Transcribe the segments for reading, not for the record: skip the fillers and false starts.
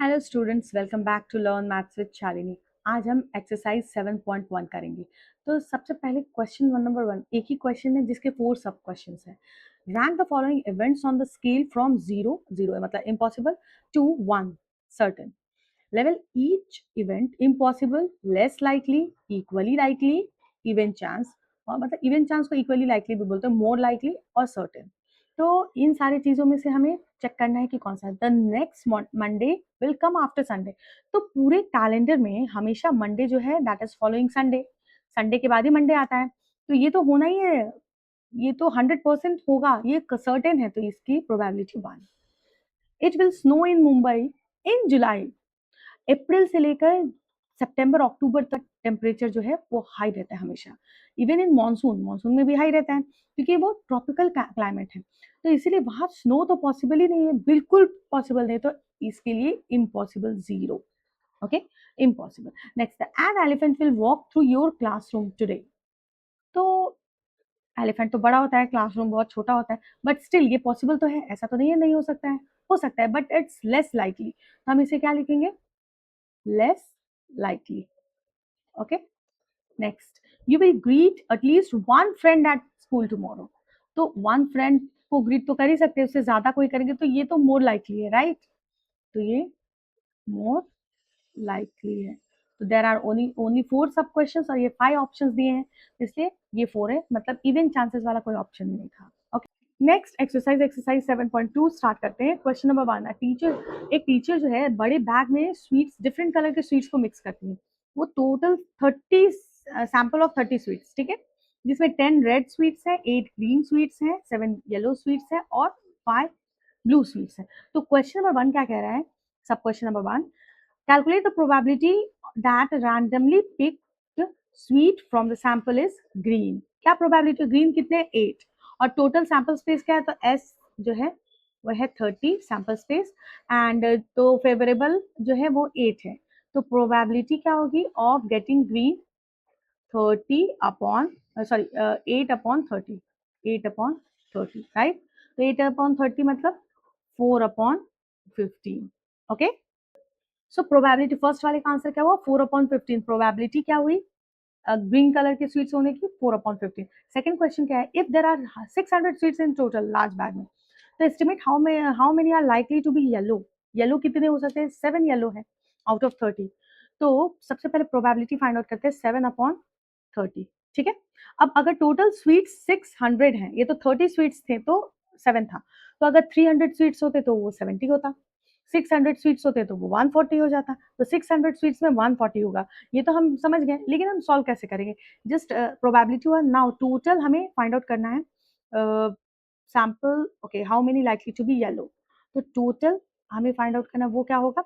Hello students, welcome back to learn maths with Shalini. आज हम exercise 7.1 करेंगे। तो सबसे पहले क्वेश्चन नंबर 1 एक ही क्वेश्चन है जिसके 4 सब क्वेश्चंस हैं। Rank the following events on the scale from 0 0 मतलब impossible to 1 certain level. Each event impossible, less likely, equally likely, even chance, और मतलब इवन चांस को इक्वली लाइकली भी बोलते हैं, मोर लाइकली और सर्टेन। तो इन सारी चीजों में से हमें चेक करना है कि कौन सा the next Monday will come after Sunday. तो पूरे कैलेंडर में हमेशा मंडे जो है that is following Sunday, Sunday के बाद ही मंडे आता है। तो ये तो होना ही है, ये तो 100% होगा, ये सर्टेन है। तो इसकी probability 1। It will snow in Mumbai in July. अप्रैल से लेकर सितंबर अक्टूबर तक टेम्परेचर जो है वो हाई रहता है हमेशा। इवन इन मानसून, मानसून में भी हाई रहता है क्योंकि वो ट्रॉपिकल क्लाइमेट है। तो इसीलिए वहां स्नो तो पॉसिबल ही नहीं है, बिल्कुल पॉसिबल नहीं। तो इसके लिए impossible 0। Okay, impossible. Next, an elephant will walk through your classroom today. तो एलिफेंट तो बड़ा होता है, क्लासरूम बहुत छोटा होता है, बट स्टिल ये पॉसिबल तो है, ऐसा तो नहीं है नहीं हो सकता है, हो सकता है, बट इट्स लेस लाइकली। तो हम इसे क्या लिखेंगे? Less likely. Okay, next, you will greet at least one friend at school tomorrow. तो वन फ्रेंड को ग्रीट तो कर ही सकते हैं, उससे ज्यादा कोई करेंगे तो ये तो मोर लाइकली है, राइट? तो ये मोर लाइकली है। तो there are only only 4 sub questions और ये 5 ऑप्शंस दिए हैं, इसलिए ये 4 है, मतलब इवन चांसेस वाला कोई ऑप्शन नहीं था। ओके, नेक्स्ट एक्सरसाइज 7.2 स्टार्ट करते हैं। क्वेश्चन नंबर 1, एक टीचर जो है बड़े बैग में स्वीट्स, डिफरेंट कलर के स्वीट्स को मिक्स करती है। वो टोटल 30 सैंपल ऑफ 30 स्वीट्स, ठीक है, जिसमें 10 रेड स्वीट्स है, 8 ग्रीन स्वीट्स है, 7 येलो स्वीट्स है और 5 ब्लू स्वीट्स है। तो क्वेश्चन नंबर 1 क्या कह रहा है? सब question number 1, calculate the probability that randomly picked sweet from the sample is green। क्या प्रोबेबिलिटी? ग्रीन कितने? 8। और टोटल सैंपल स्पेस क्या है? तो एस जो है वो है 30 सैंपल स्पेस, एंड तो फेवरेबल जो है वो 8 है। तो प्रोबेबिलिटी क्या होगी of getting green? 30 upon, sorry, 8 upon 30, 8 upon 30, right? तो 8 अपॉन 30 मतलब 4 upon 15। Okay, so probability first वाले का आंसर क्या हुआ? 4/15। प्रोबेबिलिटी क्या हुई ग्रीन कलर के स्वीट्स होने की? 4/15। सेकंड क्वेश्चन क्या है? If there are 600 sweets in total large bag में, तो estimate how many are likely to be yellow. Yellow कितने हो सकते हैं? 7 येलो है आउट ऑफ 30। तो सबसे पहले प्रोबेबिलिटी फाइंड आउट करते हैं 7/30, ठीक है। अब अगर टोटल स्वीट्स 600 हैं, ये तो 30 स्वीट्स थे तो 7 था, तो अगर 300 स्वीट्स होते तो वो 70 होता, 600 स्वीट्स होते तो वो 140 हो जाता। तो 600 स्वीट्स में 140 होगा, ये तो हम समझ गए, लेकिन हम सॉल्व कैसे करेंगे? जस्ट प्रोबेबिलिटी हुआ, नाउ टोटल हमें फाइंड आउट करना है। Sample, okay, how many likely to be yellow. तो टोटल हमें फाइंड आउट करना, वो क्या होगा?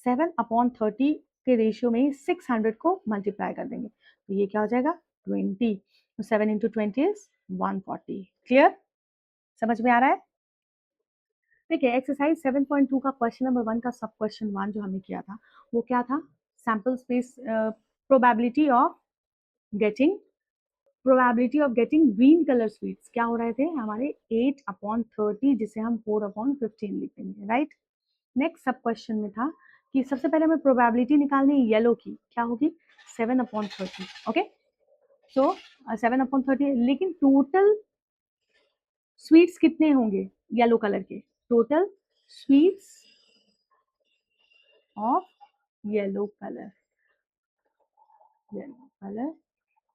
7/30 के रेशियो में ही 600 को मल्टीप्लाई कर देंगे, तो ये क्या हो जाएगा? 20। तो 7 इंटू 20 इज 140। क्लियर? समझ में आ रहा है? देखिए, एक्सरसाइज 7.2 का क्वेश्चन नंबर 1 का सब क्वेश्चन 1 जो हमने किया था वो क्या था? Sample space, probability of getting, green colour sweets क्या हो रहे थे हमारे? 8/30, जिसे हम 4/15 लिख देंगे, राइट? नेक्स्ट सब क्वेश्चन में था कि सबसे पहले हमें प्रोबेबिलिटी निकालनी है येलो की, क्या होगी? 7/30। ओके, सो 7/30, लेकिन टोटल स्वीट्स कितने होंगे येलो कलर के? Total sweets of yellow colour, yellow colour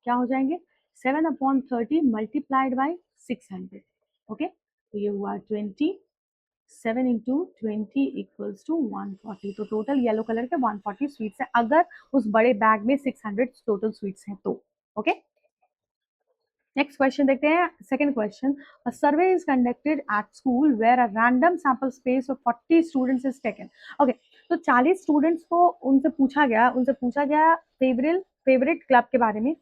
क्या हो जाएंगे? 7/30 मल्टीप्लाइड बाई 600। ओके, तो ये हुआ 20। 7 इंटू 20 इक्वल्स टू 140। तो टोटल येलो कलर के 140 स्वीट्स है, अगर उस बड़े बैग में 600 टोटल स्वीट्स हैं तो। ओके, नेक्स्ट क्वेश्चन देखते हैं। Second question, a survey is conducted at school where a random sample space of 40 students is taken. Okay, तो 40 स्टूडेंट्स को उनसे पूछा गया फेवरेट क्लब के बारे में।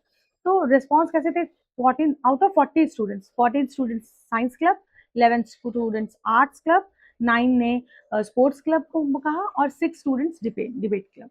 तो रिस्पॉन्स कैसे थे? 14 out of 40 students, 14 students science club, 11 students arts club, 9 ने स्पोर्ट्स क्लब को कहा और 6 स्टूडेंट्स डिबेट क्लब।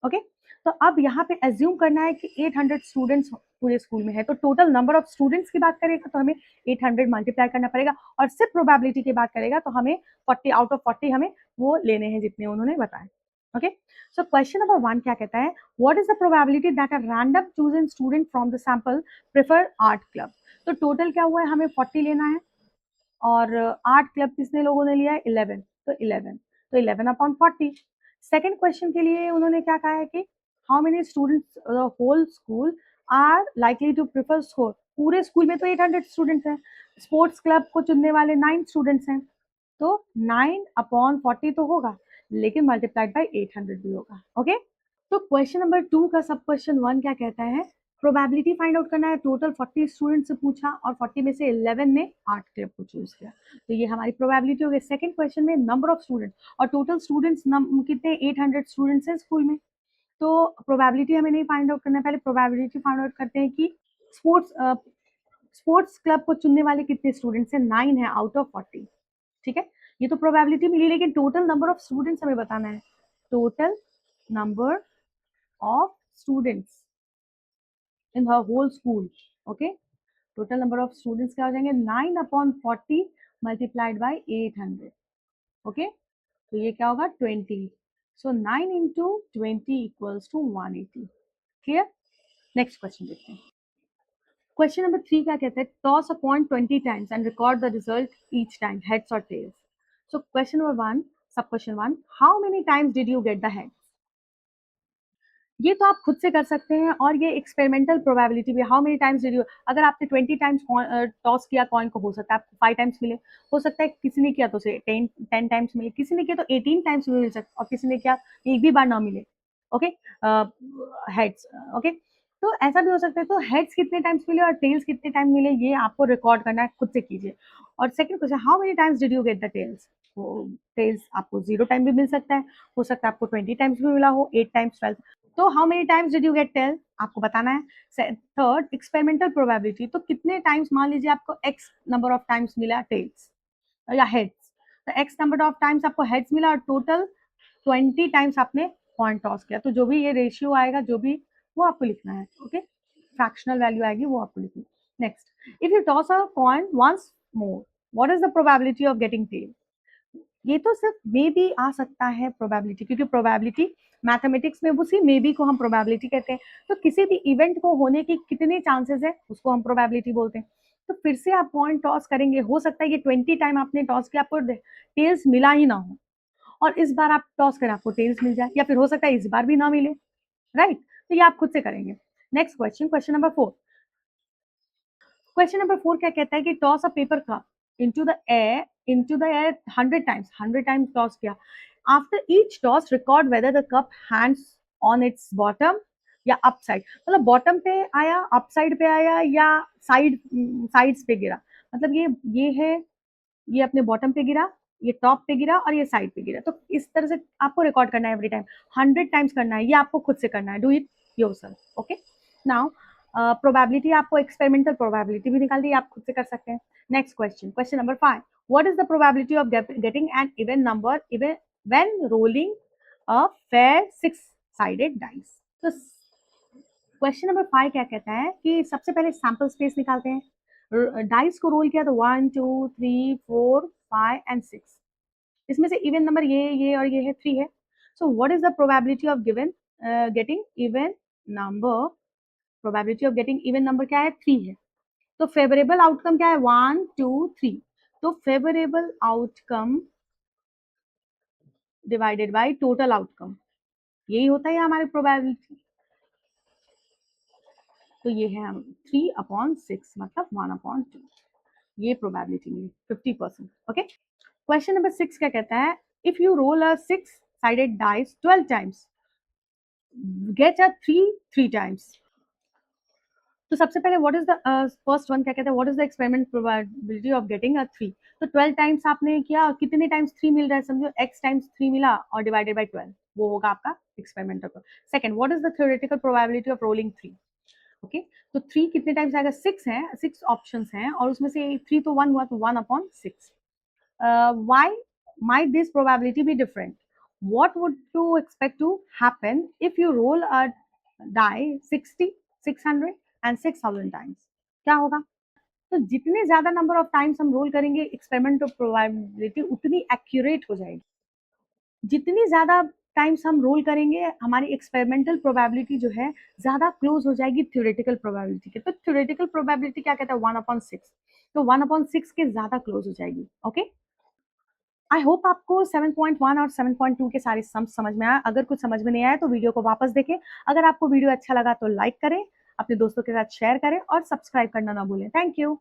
ओके, तो अब यहाँ पे एज्यूम करना है कि 800 स्टूडेंट्स पूरे स्कूल में है, तो टोटल नंबर ऑफ स्टूडेंट्स की बात करेगा तो हमें 800 मल्टीप्लाई करना पड़ेगा, और सिर्फ प्रोबेबिलिटी की बात करेगा तो हमें 40 आउट ऑफ 40 हमें वो लेने हैं जितने उन्होंने बताए। ओके, सो क्वेश्चन नंबर 1 क्या कहता है, what is the probability that a random chosen student from the sample prefer art club. तो टोटल क्या हुआ है, हमें 40 लेना है और आर्ट क्लब कितने लोगों ने लिया है, 11, तो 11, तो 11 अपॉन 40। सेकेंड क्वेश्चन के लिए उन्होंने क्या कहा है कि how many students whole school are likely to prefer score. पूरे स्कूल में तो 800 स्टूडेंट्स हैं, स्पोर्ट्स क्लब को चुनने वाले 9 स्टूडेंट्स हैं, तो 9 अपॉन 40 तो होगा, लेकिन मल्टीप्लाइड बाई 800 भी होगा। ओके, तो क्वेश्चन नंबर 2 का सब क्वेश्चन 1 क्या कहता है, प्रोबेबिलिटी फाइंड आउट करना है। टोटल 40 स्टूडेंट से पूछा और 40 में से 11 ने आर्ट क्लब को चूज किया, तो ये हमारी प्रोबेबिलिटी हो गई। सेकंड क्वेश्चन में नंबर ऑफ स्टूडेंट, और टोटल स्टूडेंट्स कितने, 800 स्टूडेंट्स हैं स्कूल में, तो प्रोबेबिलिटी हमें नहीं फाइंड आउट करना है, पहले प्रोबेबिलिटी फाइंड आउट करते हैं कि स्पोर्ट्स स्पोर्ट्स क्लब को चुनने वाले कितने स्टूडेंट्स हैं, 9 है आउट ऑफ 40। ठीक है, ये तो प्रोबेबिलिटी मिली, लेकिन टोटल नंबर ऑफ स्टूडेंट्स हमें बताना है। Total number of students in the whole school. Okay, total number of students क्या हो जाएंगे, 9 अपॉन 40 मल्टीप्लाइड बाई 800। ओके, तो ये क्या होगा, 20। So 9 into 20 equals to 180। Clear, next question देखते हैं। क्वेश्चन नंबर 3 क्या कहता है, toss a coin 20 times and record the result each time, heads और tails. So question number 1, sub question 1, how many times did you get the head. ये तो आप खुद से कर सकते हैं, और ये एक्सपेरिमेंटल प्रोबेबिलिटी भी, how many times did you, अगर आपने 20 टाइम्स टॉस किया कॉइन को, हो सकता है आपको 5 टाइम्स मिले, हो सकता है किसी ने किया तो उसे 10 टाइम्स मिले, किसी ने किया तो 18 टाइम्स मिल सकता, और किसी ने किया एक भी बार ना मिले। Okay, heads. ओके, तो ऐसा भी हो सकता है, तो हेड्स कितने टाइम्स मिले और टेल्स कितने टाइम मिले, ये आपको रिकॉर्ड करना है, खुद से कीजिए। और second question, how many times did you get the tails. Tails आपको 0 टाइम भी मिल सकता है, हो सकता है आपको 20 टाइम्स भी मिला हो, 8 टाइम्स, 12। तो how many times did you get tail, आपको बताना है। थर्ड, एक्सपेरिमेंटल प्रोबेबिलिटी, तो कितने टाइम्स, मान लीजिए आपको एक्स नंबर ऑफ टाइम्स मिला टेल्स या हेड्स, तो एक्स नंबर ऑफ टाइम्स आपको हेड्स मिला और टोटल 20 टाइम्स आपने कॉइन टॉस किया, तो जो भी ये रेशियो आएगा, जो भी, वो आपको लिखना है। ओके, फ्रैक्शनल वैल्यू आएगी, वो आपको लिखनी है। Next, if you toss a coin once more, what is the probability of getting tail. ये तो सिर्फ मे भी आ सकता है प्रोबेबिलिटी, क्योंकि प्रोबेबिलिटी मैथमेटिक्स में उसी मे बी को हम प्रोबेबिलिटी कहते हैं, तो किसी भी इवेंट को होने की कितने चांसेस है, उसको हम प्रोबेबिलिटी बोलते हैं। तो फिर से आप पॉइंट टॉस करेंगे, हो सकता है ये 20 टाइम आपने टॉस किया, आपको टेल्स मिला ही ना हो, और इस बार आप टॉस करें आपको टेल्स मिल जाए, या फिर हो सकता है इस बार भी ना मिले, राइट, तो ये आप खुद से करेंगे। Next question, question number 4। Question number 4 क्या कहता है कि toss a paper cup into the air 100 times, 100 times toss किया। After each toss record whether the cup lands on its bottom या अप साइड, मतलब बॉटम पे आया, अप साइड पे आया, या साइड्स पे गिरा, मतलब ये है, ये अपने बॉटम पे गिरा, ये टॉप पे गिरा और ये साइड पे गिरा, तो इस तरह से आपको रिकॉर्ड करना है एवरी टाइम, 100 टाइम्स करना है, ये आपको खुद से करना है, do it yourself. Okay, now probability, आपको एक्सपेरिमेंटल प्रोबेबिलिटी भी निकाल दी, आप खुद से कर सकते हैं। Next question, question number 5, what is the probability of getting an even number even when rolling a fair 6 sided dice. तो क्वेश्चन नंबर 5 क्या कहता है कि सबसे पहले सैंपल स्पेस निकालते हैं, डाइस को रोल किया तो 1 2 3 4 5 एंड 6, इसमें से इवन नंबर ये और ये है, 3 है। So what is the probability of given getting even number, probability of getting even number क्या है, 3 है, तो फेवरेबल आउटकम क्या है, 1 2 3, तो favourable outcome divided by total outcome, यही होता है हमारी प्रोबेबिलिटी, तो ये है हम 3 अपॉन 6 मतलब 1/2, ये प्रोबेबिलिटी मिली 50%। ओके, क्वेश्चन नंबर 6 क्या कहता है, if you roll a 6 sided dice 12 times, get a 3 times. तो सबसे पहले what is the first one क्या कहता है, what is the experiment probability of getting a 3, तो 12 टाइम्स आपने किया, कितने टाइम्स 3 मिल रहा है, समझो x टाइम्स 3 मिला और डिवाइडेड बाय 12, वो होगा आपका experimental. Second, what is the theoretical probability of rolling 3। Okay, तो 3 कितने टाइम्स आएगा, 6 है, 6 ऑप्शंस हैं और उसमें से 3 तो 1 हुआ, तो 1/6। Why might this probability be different? What would you expect to happen if you roll a die 60, 600 and 6,000 times? क्या होगा, तो जितने ज्यादा नंबर ऑफ टाइम्स हम रोल करेंगे, एक्सपेरिमेंट प्रोबेबिलिटी उतनी एक्यूरेट हो जाएगी, जितनी ज्यादा टाइम्स हम रोल करेंगे, हमारी एक्सपेरिमेंटल प्रोबेबिलिटी जो है ज़्यादा क्लोज हो जाएगी थ्योरेटिकल प्रोबेबिलिटी के। तो थ्योरेटिकल प्रोबेबिलिटी क्या कहता है, 1/6, तो 1/6 के ज़्यादा क्लोज हो जाएगी। ओके, आई होप आपको 7.1 और 7.2 के सारे सम समझ में आया। अगर कुछ समझ में नहीं आया तो वीडियो को वापस देखें। अगर आपको वीडियो अच्छा लगा तो लाइक करें, अपने दोस्तों के साथ शेयर करें और सब्सक्राइब करना ना भूलें। Thank you.